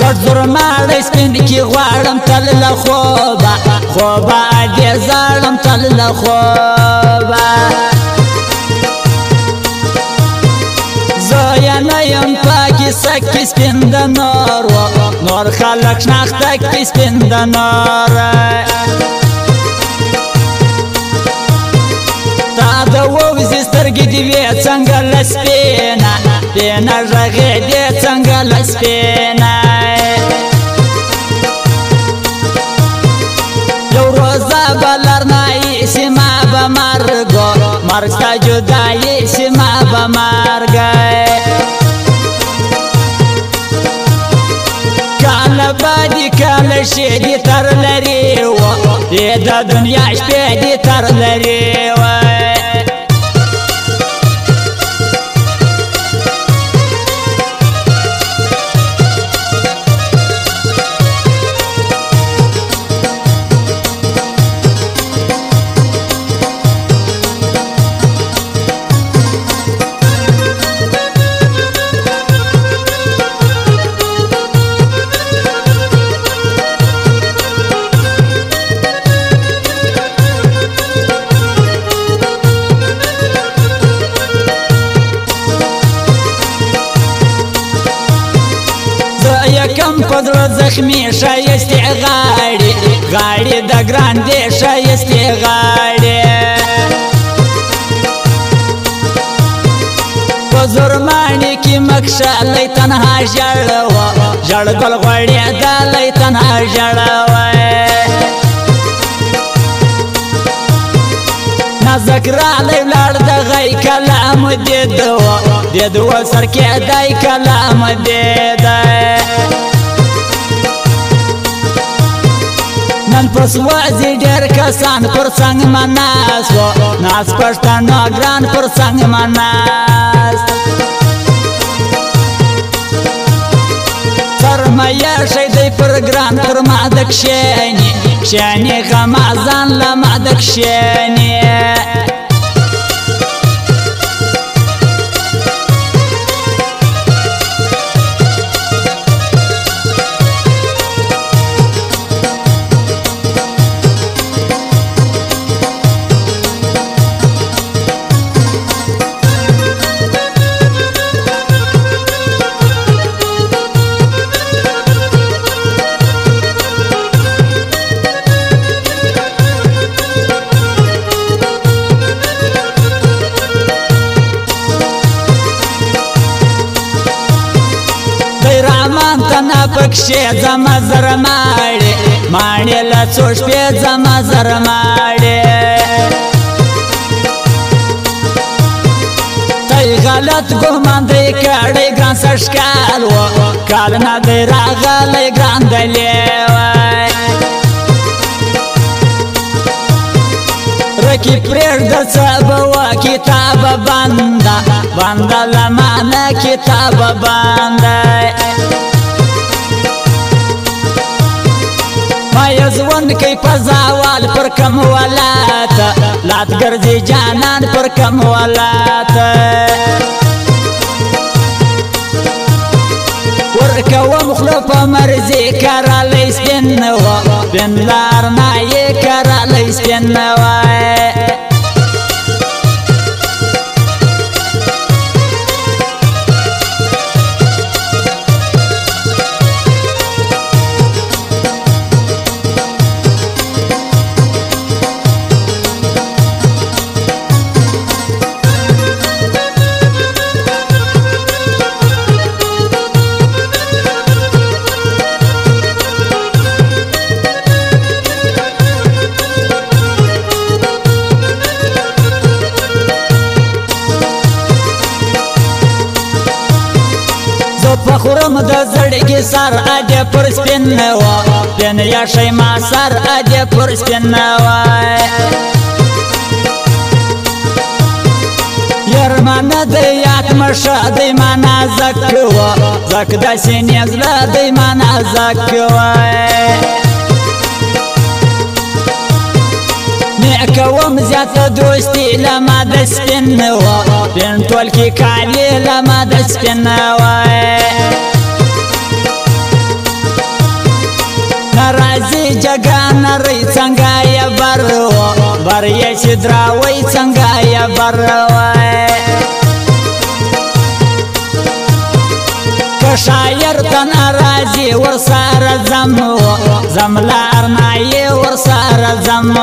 غټ زور ماړی سپین کی غواړم تل له خوبه خوبه دې زاړم تل له خوبه زه یې نه یم په کیسه کې سپین د نور نور خلک شناخته کې سپین د نور تا د ووزې سترګې دې وې څنګه له سپینه سپینه غږې دې څنګه له سپینه یو روزه به لرنایي سي ما به مرګو مرګ ستا جدایي سي ما به مرګی کله به دې کله شي دې تر لرې و دې د دنیا شپې دې تر لرې و کم پدر زخمی شایستی غاڑی غاڑی دا گراندی شایستی غاڑی بزرمانی کی مکشا لی تنها جڑوا جڑ گل غوڑی دا لی تنها جڑوا نازک را لی ولار دا غی کلام دیدوا سرکی دای کلام دیدوا نن پس وازی ډیر کسان پر څنګ مناس و ناس پښتنو ګران پر څنګ مناس سرمایه شي دی پر ګران پر مادک شینی شینی غمازان له مادک شینی تنا پکشی زما زر ماڑی ماڑی لچوش پی زما زر ماڑی تای غلط گمان دی کڑی گران سشکال و کالنا دی راغلی گران دلیوی رکی پریش در سبوا کتاب بنده بنده لمانه کتاب بنده یزون کی پزاوال پر کم ولات لات گرزی جانان پر کم ولات ورکو مخلوق مرزی کرا لیسپن و بن لارنائی کرا لیسپن و پخورم د زړګي سر اده پر سپین و بن یا شي ما سر اده پر سپین و يرمان د یات مشه د معنا زکوا زک د سینې زړه د معنا زکوا کوم زیات دوستی لما د سپین و بن ټول کې کالی لما د سپین و چې دراوی څنګه یا بروي که شاعر تن راځي ورسره زم لار نه یې ورسره زم